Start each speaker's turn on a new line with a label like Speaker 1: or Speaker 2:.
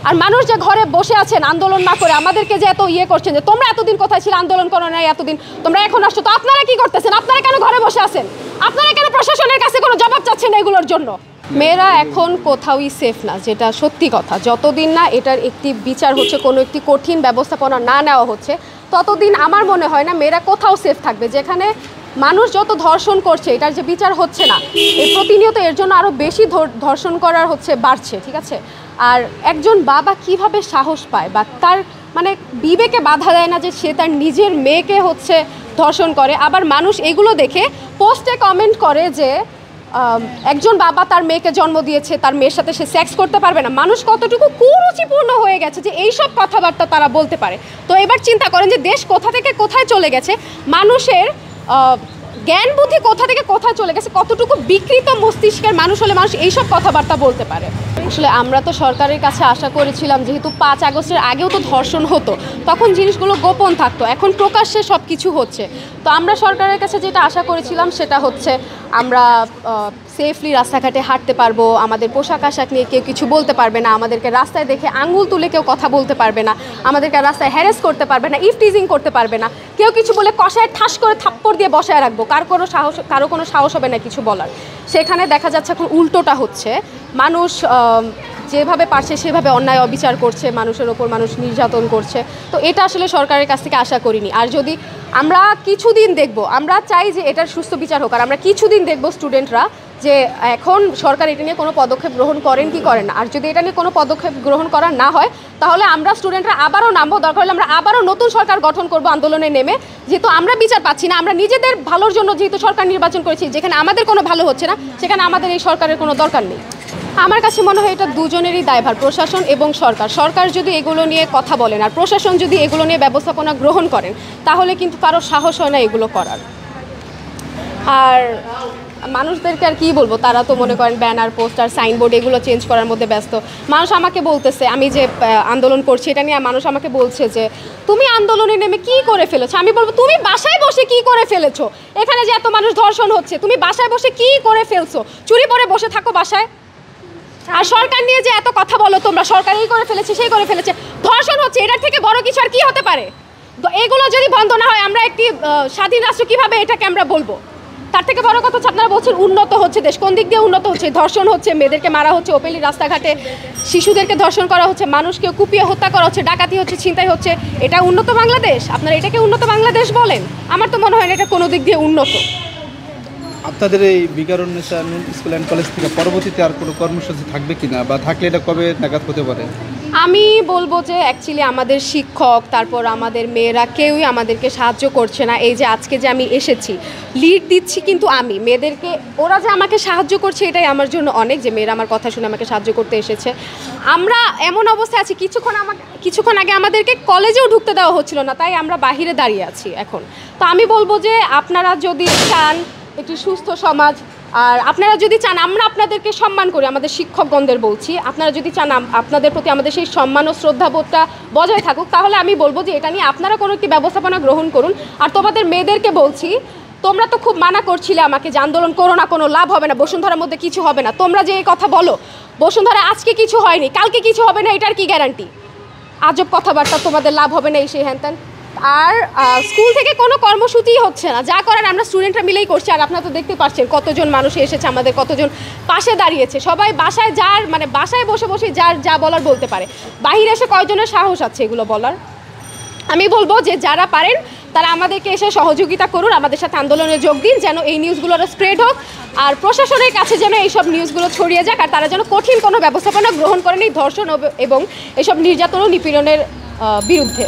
Speaker 1: আর মানুষ যে ঘরে বসে আছেন আন্দোলন না করে আমাদেরকে যে এত ইয়ে করছেন যে তোমরা এতদিন কোথায় ছিল, আন্দোলন করো না এতদিন, তোমরা এখন আসছো, তো আপনারা কি করতেছেন? আপনারা কেন ঘরে বসে আছেন? আপনারা কেন প্রশাসনের কাছে কোনো জবাব চাচ্ছেন না এগুলোর জন্য? মেয়েরা এখন কোথাওই সেফ না, যেটা সত্যি কথা। যতদিন না এটার একটি বিচার হচ্ছে, কোনো একটি কঠিন ব্যবস্থাপনা না নেওয়া হচ্ছে, ততদিন আমার মনে হয় না মেয়েরা কোথাও সেফ থাকবে। যেখানে মানুষ যত ধর্ষণ করছে, এটার যে বিচার হচ্ছে না, এই প্রতিনিয়ত এর জন্য আরও বেশি ধর্ষণ করার হচ্ছে বাড়ছে, ঠিক আছে? আর একজন বাবা কিভাবে সাহস পায় বা তার মানে বিবেকে বাধা দেয় না যে সে তার নিজের মেয়েকে হচ্ছে ধর্ষণ করে? আবার মানুষ এগুলো দেখে পোস্টে কমেন্ট করে যে একজন বাবা তার মেয়েকে জন্ম দিয়েছে, তার মেয়ের সাথে সে সেক্স করতে পারবে না। মানুষ কতটুকু কুরুচিপূর্ণ হয়ে গেছে যে এইসব কথাবার্তা তারা বলতে পারে। তো এবার চিন্তা করেন যে দেশ কোথা থেকে কোথায় চলে গেছে, মানুষের জ্ঞান বুদ্ধি কোথা থেকে কোথায় চলে গেছে, কতটুকু বিকৃত মস্তিষ্কের মানুষ হলে মানুষ এইসব কথাবার্তা বলতে পারে। আসলে আমরা তো সরকারের কাছে আশা করেছিলাম, যেহেতু 5 আগস্টের আগেও তো ধর্ষণ হতো, তখন জিনিসগুলো গোপন থাকতো, এখন প্রকাশ্যে সব কিছু হচ্ছে। তো আমরা সরকারের কাছে যেটা আশা করেছিলাম সেটা হচ্ছে আমরা সেফলি রাস্তাঘাটে হাঁটতে পারবো, আমাদের পোশাক আশাক নিয়ে কেউ কিছু বলতে পারবে না, আমাদেরকে রাস্তায় দেখে আঙ্গুল তুলে কেউ কথা বলতে পারবে না, আমাদেরকে রাস্তায় হ্যারেস করতে পারবে না, ইফটিজিং করতে পারবে না, কেউ কিছু বলে কষায় ঠাস করে থাপ্পড় দিয়ে বসায় রাখবো, কারো কোনো সাহস হবে না কিছু বলার। সেখানে দেখা যাচ্ছে এখন উল্টোটা হচ্ছে, মানুষ যেভাবে পারছে সেভাবে অন্যায় অবিচার করছে, মানুষের ওপর মানুষ নির্যাতন করছে। তো এটা আসলে সরকারের কাছ থেকে আশা করিনি। আর যদি আমরা কিছুদিন দেখব, আমরা চাই যে এটার সুস্থ বিচার হোক, আর আমরা কিছুদিন দেখব স্টুডেন্টরা যে এখন সরকার এটা নিয়ে কোনো পদক্ষেপ গ্রহণ করেন কি করেন না। আর যদি এটা নিয়ে কোনো পদক্ষেপ গ্রহণ করা না হয়, তাহলে আমরা স্টুডেন্টরা আবারও নামবো, দরকার হলে আমরা আবারও নতুন সরকার গঠন করব আন্দোলনে নেমে। যেহেতু আমরা বিচার পাচ্ছি না, আমরা নিজেদের ভালোর জন্য যেহেতু সরকার নির্বাচন করেছি, যেখানে আমাদের কোনো ভালো হচ্ছে না, সেখানে আমাদের এই সরকারের কোনো দরকার নেই। আমার কাছে মনে হয় এটা দুজনেরই দায়ভার, প্রশাসন এবং সরকার। সরকার যদি এগুলো নিয়ে কথা বলেন আর প্রশাসন যদি এগুলো নিয়ে ব্যবস্থাপনা গ্রহণ করেন, তাহলে কিন্তু কারো সাহস হয় না এগুলো করার। আর মানুষদেরকে আর কি বলবো, তারা তো মনে করেন ব্যানার, পোস্টার, সাইনবোর্ড এগুলো চেঞ্জ করার মধ্যে ব্যস্ত। মানুষ আমাকে বলতেছে, আমি যে আন্দোলন করছি এটা নিয়ে মানুষ আমাকে বলছে যে তুমি আন্দোলনে নেমে কি করে ফেলেছো। আমি বলবো তুমি বাসায় বসে কি করে ফেলেছো? এখানে যে এত মানুষ ধর্ষণ হচ্ছে, তুমি বাসায় বসে কি করে ফেলছো? চুরি পরে বসে থাকো বাসায়। আর সরকার নিয়ে যে এত কথা বলো তোমরা, সরকার এই করে ফেলেছে সেই করে ফেলেছে, ধর্ষণ হচ্ছে, এটার থেকে বড় কিছু আর কি হতে পারে? এগুলো যদি বন্ধ না হয়, আমরা একটি স্বাধীন রাষ্ট্র কীভাবে এটাকে আমরা বলবো? তার থেকে বড় কথা হচ্ছে, আপনারা বলছেন উন্নত হচ্ছে দেশ, কোন দিক দিয়ে উন্নত হচ্ছে? ধর্ষণ হচ্ছে, মেয়েদেরকে মারা হচ্ছে, ওপেনলি রাস্তাঘাটে শিশুদেরকে ধর্ষণ করা হচ্ছে, মানুষকে কুপিয়ে হত্যা করা হচ্ছে, ডাকাতি হচ্ছে, ছিনতাই হচ্ছে। এটা উন্নত বাংলাদেশ? আপনারা এটাকে উন্নত বাংলাদেশ বলেন? আমার তো মনে হয় না এটা কোনো দিক দিয়ে উন্নত।
Speaker 2: আপনাদের এই বিকারুন্নেসা স্কুল অ্যান্ড কলেজ থেকে পরবর্তীতে আর কোনো কর্মসূচি থাকবে কিনা, বা থাকলে এটা কবে নাগাদ হতে পারে?
Speaker 1: আমি বলবো যে অ্যাকচুয়ালি আমাদের শিক্ষক, তারপর আমাদের মেয়েরা কেউই আমাদেরকে সাহায্য করছে না। এই যে আজকে যে আমি এসেছি, লিড দিচ্ছি কিন্তু আমি মেয়েদেরকে, ওরা যে আমাকে সাহায্য করছে এটাই আমার জন্য অনেক, যে মেয়েরা আমার কথা শুনে আমাকে সাহায্য করতে এসেছে। আমরা এমন অবস্থায় আছি, কিছুক্ষণ আগে আমাদেরকে কলেজেও ঢুকতে দেওয়া হচ্ছিল না, তাই আমরা বাহিরে দাঁড়িয়ে আছি এখন। তো আমি বলবো যে আপনারা যদি চান একটি সুস্থ সমাজ, আর আপনারা যদি চান আমরা আপনাদেরকে সম্মান করি, আমাদের শিক্ষকগণদের বলছি, আপনারা যদি চান আপনাদের প্রতি আমাদের সেই সম্মান ও শ্রদ্ধাবোধটা বজায় থাকুক, তাহলে আমি বলবো যে এটা নিয়ে আপনারা কোনো একটি ব্যবস্থাপনা গ্রহণ করুন। আর তোমাদের মেয়েদেরকে বলছি, তোমরা তো খুব মানা করছিলে আমাকে যে আন্দোলন করো না, কোনো লাভ হবে না, বসুন্ধরার মধ্যে কিছু হবে না। তোমরা যে এই কথা বলো, বসুন্ধরা আজকে কিছু হয়নি, কালকে কিছু হবে না, এটার কি গ্যারান্টি? আজব কথাবার্তা, তোমাদের লাভ হবে না এই সেই হ্যান ত্যান। আর স্কুল থেকে কোনো কর্মসূচিই হচ্ছে না, যা করার আমরা স্টুডেন্টরা মিলেই করছি। আর আপনারা তো দেখতে পাচ্ছেন কতজন মানুষ এসেছে, আমাদের কতজন পাশে দাঁড়িয়েছে, সবাই বাসায় বাসায় বসে বসে যার যা বলার বলতে পারে। বাহিরে এসে কয়জনের সাহস আছে এগুলো বলার? আমি বলবো যে যারা পারেন তারা আমাদেরকে এসে সহযোগিতা করুন, আমাদের সাথে আন্দোলনে যোগ দিন, যেন এই নিউজগুলো স্প্রেড হোক, আর প্রশাসনের কাছে যেন এইসব নিউজগুলো ছড়িয়ে যাক, আর তারা যেন কঠিন কোনো ব্যবস্থাপনা গ্রহণ করেন এই ধর্ষণ এবং এসব নির্যাতন ও নিপীড়নের বিরুদ্ধে।